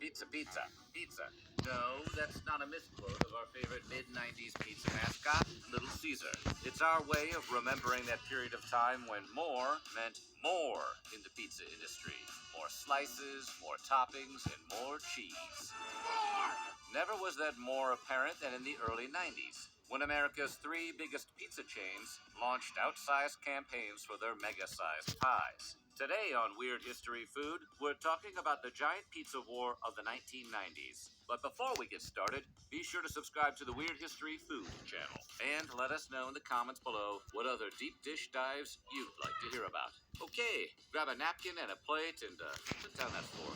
Pizza, pizza, pizza. No, that's not a misquote of our favorite mid-90s pizza mascot, Little Caesar. It's our way of remembering that period of time when more meant more in the pizza industry. More slices, more toppings, and more cheese. Never was that more apparent than in the early 90s, when America's three biggest pizza chains launched outsized campaigns for their mega-sized pies. Today on Weird History Food, we're talking about the giant pizza war of the 1990s. But before we get started, be sure to subscribe to the Weird History Food channel. And let us know in the comments below what other deep dish dives you'd like to hear about. Okay, grab a napkin and a plate and put down that fork.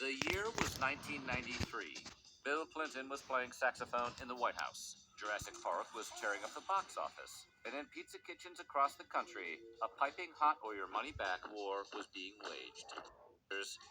The year was 1993. Bill Clinton was playing saxophone in the White House. Jurassic Park was tearing up the box office. And in pizza kitchens across the country, a piping hot or your money back war was being waged.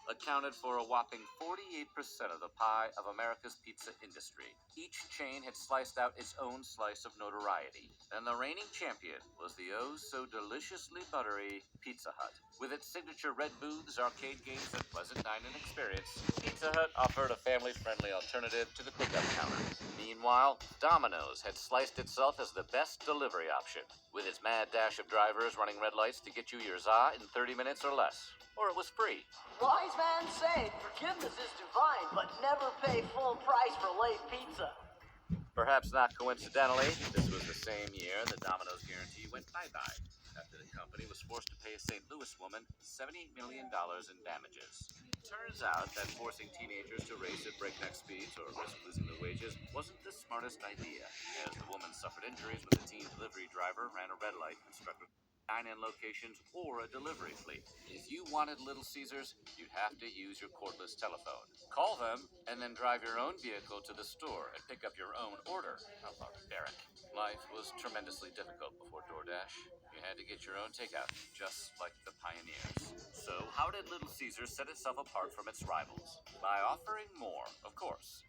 Accounted for a whopping 48% of the pie of America's pizza industry. Each chain had sliced out its own slice of notoriety, and the reigning champion was the oh-so-deliciously buttery Pizza Hut. With its signature red booths, arcade games, and pleasant dining experience, Pizza Hut offered a family-friendly alternative to the pickup counter. Meanwhile, Domino's had sliced itself as the best delivery option, with its mad dash of drivers running red lights to get you your za in 30 minutes or less. Or it was free. Wise man say forgiveness is divine, but never pay full price for late pizza. Perhaps not coincidentally, this was the same year the Domino's guarantee went bye-bye, after the company was forced to pay a St. Louis woman $70 million in damages. Turns out that forcing teenagers to race at breakneck speeds or risk losing their wages wasn't the smartest idea, as the woman suffered injuries when the teen delivery driver ran a red light and struck dine-in locations or a delivery fleet. If you wanted Little Caesars, you'd have to use your cordless telephone. Call them and then drive your own vehicle to the store and pick up your own order. How barbaric. Life was tremendously difficult before DoorDash. You had to get your own takeout, just like the pioneers. So how did Little Caesars set itself apart from its rivals? By offering more, of course.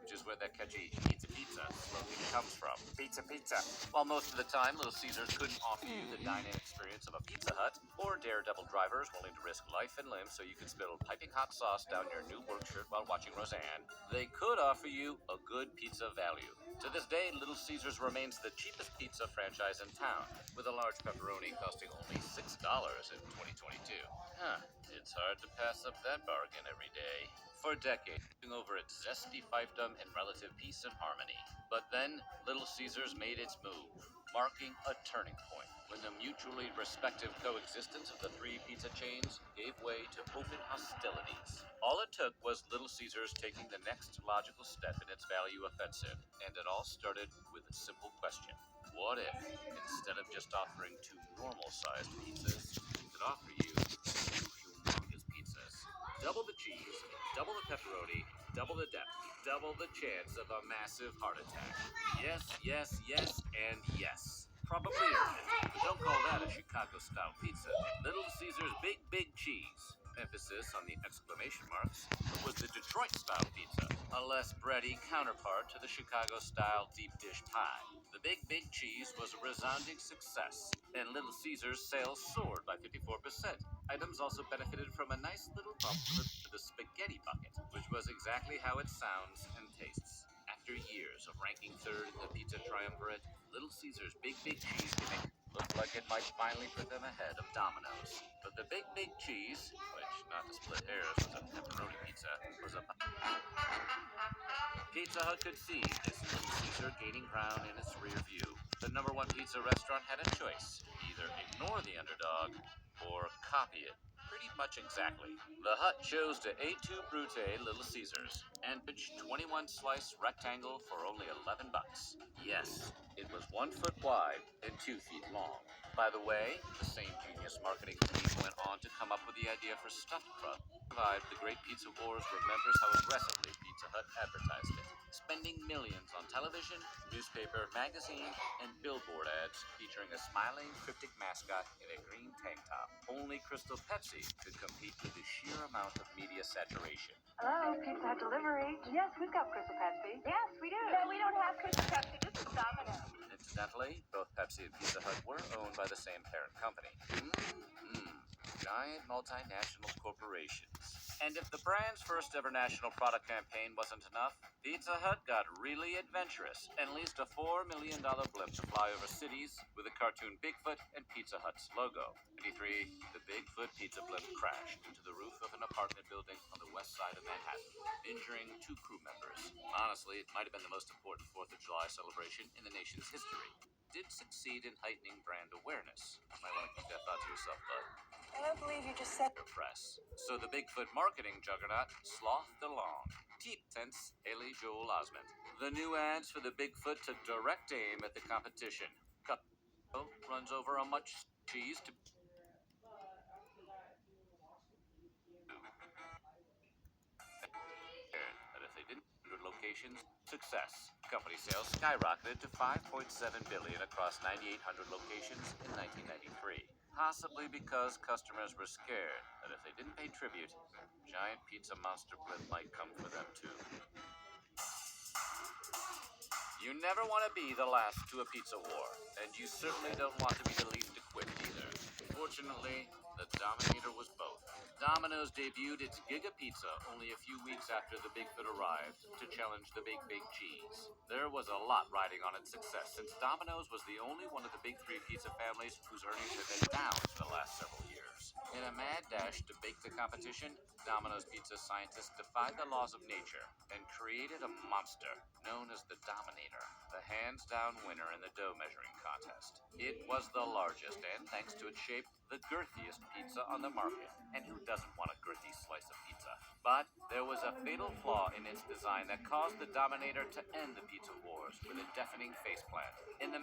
Which is where that catchy pizza pizza slogan comes from. Pizza pizza. While most of the time Little Caesars couldn't offer you the dine-in experience of a Pizza Hut, or daredevil drivers willing to risk life and limb so you could spill piping hot sauce down your new work shirt while watching Roseanne, they could offer you a good pizza value. To this day, Little Caesars remains the cheapest pizza franchise in town, with a large pepperoni costing only $6 in 2022. It's hard to pass up that bargain every day. For decades, over its zesty fiefdom and relative peace and harmony. But then, Little Caesars made its move, marking a turning point when the mutually respective coexistence of the three pizza chains gave way to open hostilities. All it took was Little Caesars taking the next logical step in its value offensive, and it all started with a simple question. What if, instead of just offering two normal-sized pizzas, it could offer you two humongous pizzas? Double the cheese, double the pepperoni, double the depth, double the chance of a massive heart attack. Yes, yes, yes, and yes. Probably urgent, but don't call that a Chicago-style pizza. Little Caesar's Big Big Cheese, emphasis on the exclamation marks, was the Detroit-style pizza, a less bready counterpart to the Chicago-style deep dish pie. The Big Big Cheese was a resounding success, and Little Caesar's sales soared by 54%. Items also benefited from a nice little bump to the spaghetti bucket, which was exactly how it sounds and tastes. After years of ranking third in the pizza triumvirate, Little Caesar's Big Big Cheese gimmick looked like it might finally put them ahead of Domino's. But the Big Big Cheese, which, not to split hairs, was a pepperoni pizza, was a Pizza Hut could see this Little Caesar gaining ground in its rear view. The number one pizza restaurant had a choice: either ignore the underdog or copy it. Pretty much exactly. The Hut chose to A2 Brute Little Caesars and pitched 21 slice rectangle for only $11. Yes, it was 1 foot wide and 2 feet long. By the way, the same genius marketing team went on to come up with the idea for stuffed crust. The Great Pizza Wars remembers how aggressively Pizza Hut advertised it, spending millions on television, newspaper, magazine, and billboard ads featuring a smiling, cryptic mascot in a green tank top. Only Crystal Pepsi could compete with the sheer amount of media saturation. Hello, Pizza Hut delivery. Yes, we've got Crystal Pepsi. Yes, we do. No, we don't have Crystal Pepsi. This is Domino's. Incidentally, both Pepsi and Pizza Hut were owned by the same parent company. giant multinational corporations. And if the brand's first ever national product campaign wasn't enough, Pizza Hut got really adventurous and leased a $4 million blimp to fly over cities with a cartoon Bigfoot and Pizza Hut's logo. In 1993, the Bigfoot pizza blimp crashed into the roof of an apartment building on the west side of Manhattan, injuring 2 crew members. Honestly, it might have been the most important 4th of July celebration in the nation's history. Did succeed in heightening brand awareness. Might want to keep that thought to yourself, bud. I don't believe you just said. Press. So the Bigfoot marketing juggernaut slothed along. Teep tense Haley Joel Osment. The new ads for the Bigfoot took direct aim at the competition. Cut runs over how much cheese to. But if they didn't, 100 locations, success. Company sales skyrocketed to $5.7 billion across 9,800 locations in 1993. Possibly because customers were scared that if they didn't pay tribute, giant pizza monster blimp might come for them too. You never want to be the last to a pizza war, and you certainly don't want to be the least equipped either. Fortunately, the Dominator was both. Domino's debuted its Giga Pizza only a few weeks after the Bigfoot arrived to challenge the Big Cheese. There was a lot riding on its success, since Domino's was the only one of the big 3 pizza families whose earnings had been down for the last several years. In a mad dash to bake the competition, Domino's pizza scientists defied the laws of nature and created a monster known as the Dominator, the hands-down winner in the dough measuring contest. It was the largest and, thanks to its shape, the girthiest pizza on the market. And who doesn't want a girthy slice of pizza? But there was a fatal flaw in its design that caused the Dominator to end the pizza wars with a deafening faceplant. In the